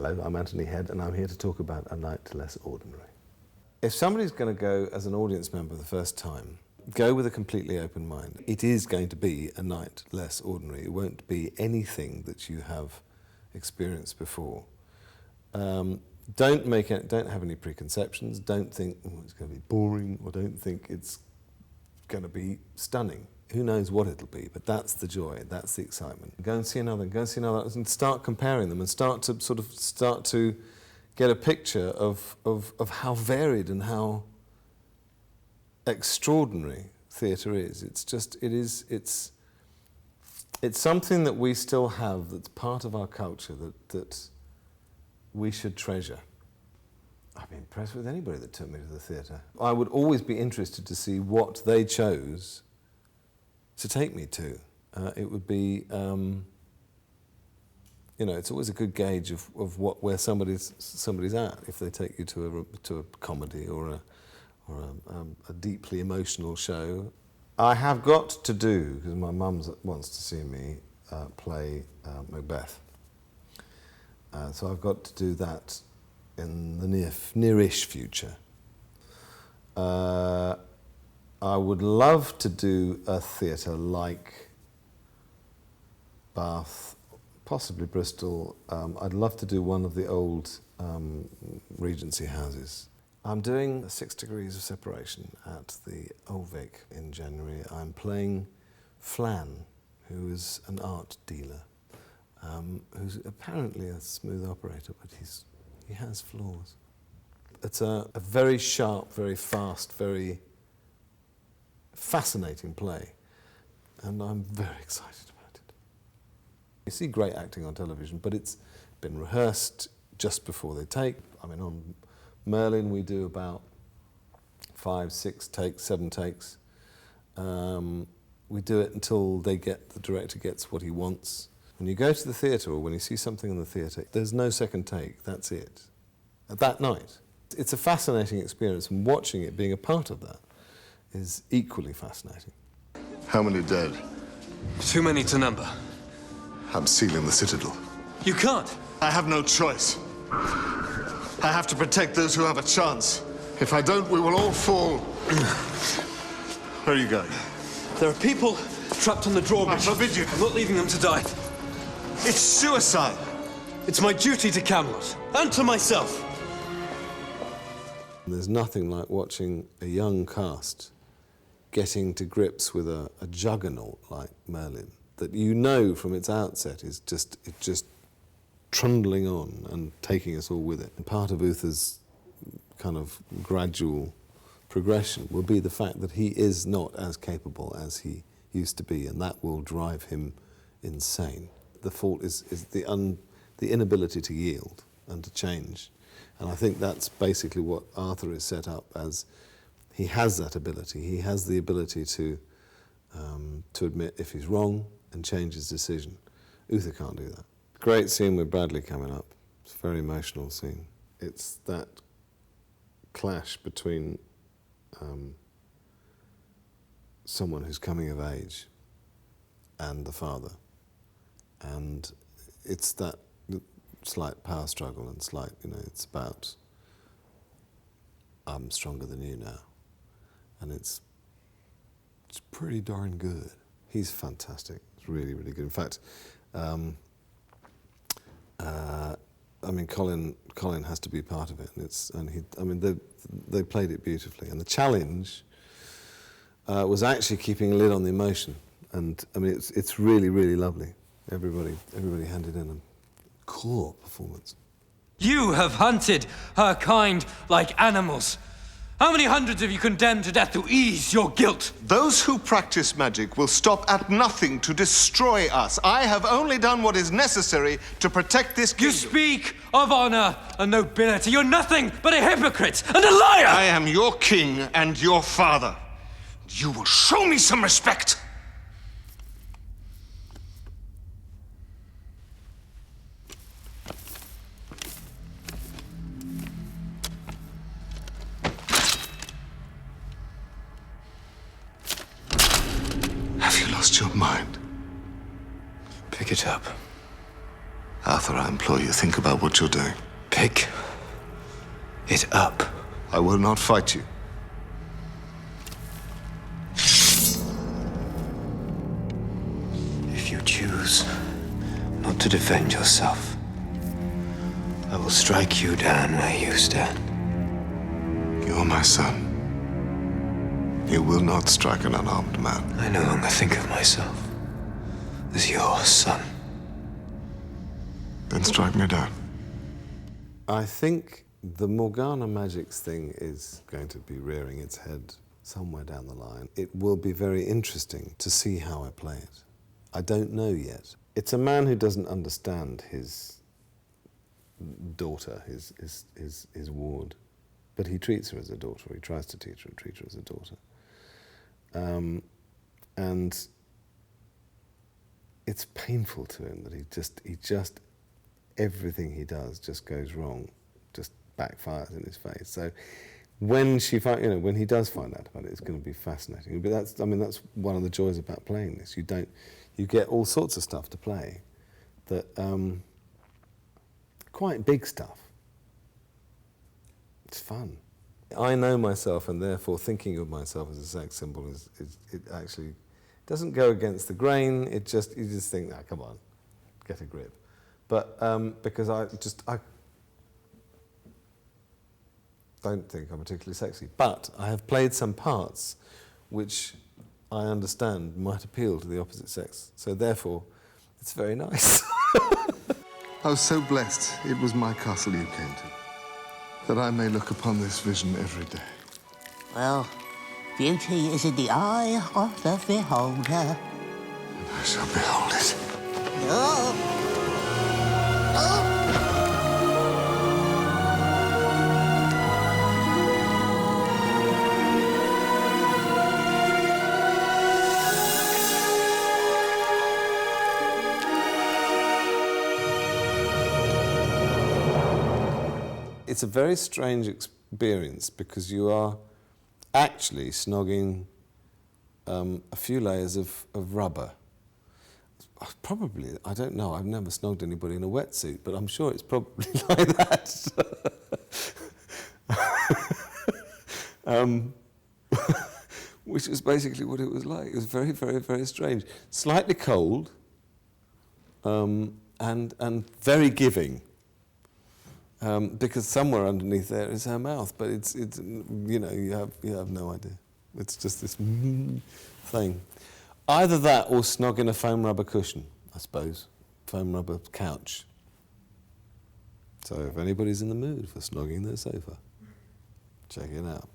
Hello, I'm Anthony Head, and I'm here to talk about A Night Less Ordinary. If somebody's going to go as an audience member the first time, go with a completely open mind. It is going to be a night less ordinary. It won't be anything that you have experienced before. Don't have any preconceptions. Don't think, oh, it's going to be boring, or don't think it's going to be stunning. Who knows what it'll be, but that's the joy, that's the excitement. Go and see another, and start comparing them, and start to get a picture of how varied and how extraordinary theatre is. It's something that we still have, that's part of our culture, that we should treasure. I'd be impressed with anybody that took me to the theatre. I would always be interested to see what they chose to take me to. It would be, it's always a good gauge of where somebody's at if they take you to a comedy or a deeply emotional show. I have got to do, because my mum wants to see me play Macbeth. So I've got to do that in the nearish future. I would love to do a theatre like Bath, possibly Bristol. I'd love to do one of the old Regency houses. I'm doing 6 Degrees of Separation at the Old Vic in January. I'm playing Flan, who is an art dealer, who's apparently a smooth operator, but he has flaws. It's a very sharp, very fast, very fascinating play, and I'm very excited about it. You see great acting on television, but it's been rehearsed just before they take. I mean, on Merlin we do about 5, 6 takes, 7 takes. We do it until the director gets what he wants. When you go to the theatre, or when you see something in the theatre, there's no second take, that's it. At that night. It's a fascinating experience, and watching it, being a part of that, is equally fascinating. How many dead? Too many to number. I'm sealing the citadel. You can't. I have no choice. I have to protect those who have a chance. If I don't, we will all fall. Where are you going? There are people trapped on the drawbridge. I forbid you. I'm not leaving them to die. It's suicide. It's my duty to Camelot, and to myself. There's nothing like watching a young cast getting to grips with a juggernaut like Merlin, that you know from its outset is just trundling on and taking us all with it. And part of Uther's kind of gradual progression will be the fact that he is not as capable as he used to be, and that will drive him insane. The fault is the inability to yield and to change. And I think that's basically what Arthur is set up as. He has that ability. He has the ability to admit if he's wrong and change his decision. Uther can't do that. Great scene with Bradley coming up. It's a very emotional scene. It's that clash between someone who's coming of age and the father. And it's that slight power struggle, and slight, it's about, I'm stronger than you now. And it's pretty darn good. He's fantastic. It's really, really good. In fact, Colin has to be part of it, and they played it beautifully. And the challenge was actually keeping a lid on the emotion. And it's really, really lovely. Everybody handed in a cool performance. You have hunted her kind like animals. How many hundreds have you condemned to death to ease your guilt? Those who practice magic will stop at nothing to destroy us. I have only done what is necessary to protect this kingdom. You speak of honor and nobility. You're nothing but a hypocrite and a liar! I am your king and your father. You will show me some respect. Have you lost your mind? Pick it up. Arthur, I implore you, think about what you're doing. Pick it up. I will not fight you. If you choose not to defend yourself, I will strike you down where you stand. You're my son. You will not strike an unarmed man. I no longer think of myself as your son. Then strike me down. I think the Morgana Magics thing is going to be rearing its head somewhere down the line. It will be very interesting to see how I play it. I don't know yet. It's a man who doesn't understand his daughter, his ward, but he treats her as a daughter. He tries to treat her as a daughter. And it's painful to him that he just everything he does just goes wrong, just backfires in his face. So when when he does find out about it, it's going to be fascinating. But that's one of the joys about playing this. You get all sorts of stuff to play, that quite big stuff. It's fun. I know myself, and therefore thinking of myself as a sex symbol it actually doesn't go against the grain. You just think, come on, get a grip. But because I don't think I'm particularly sexy. But I have played some parts which I understand might appeal to the opposite sex. So therefore, it's very nice. I was so blessed it was my castle you came to, that I may look upon this vision every day. Well, beauty is in the eye of the beholder. And I shall behold it. Oh. It's a very strange experience because you are actually snogging a few layers of rubber. Probably, I don't know, I've never snogged anybody in a wetsuit, but I'm sure it's probably like that. Which is basically what it was like. It was very, very, very strange. Slightly cold and very giving. Because somewhere underneath there is her mouth, but it's you have no idea. It's just this thing. Either that or snog in a foam rubber cushion, I suppose. Foam rubber couch. So if anybody's in the mood for snogging their sofa, check it out.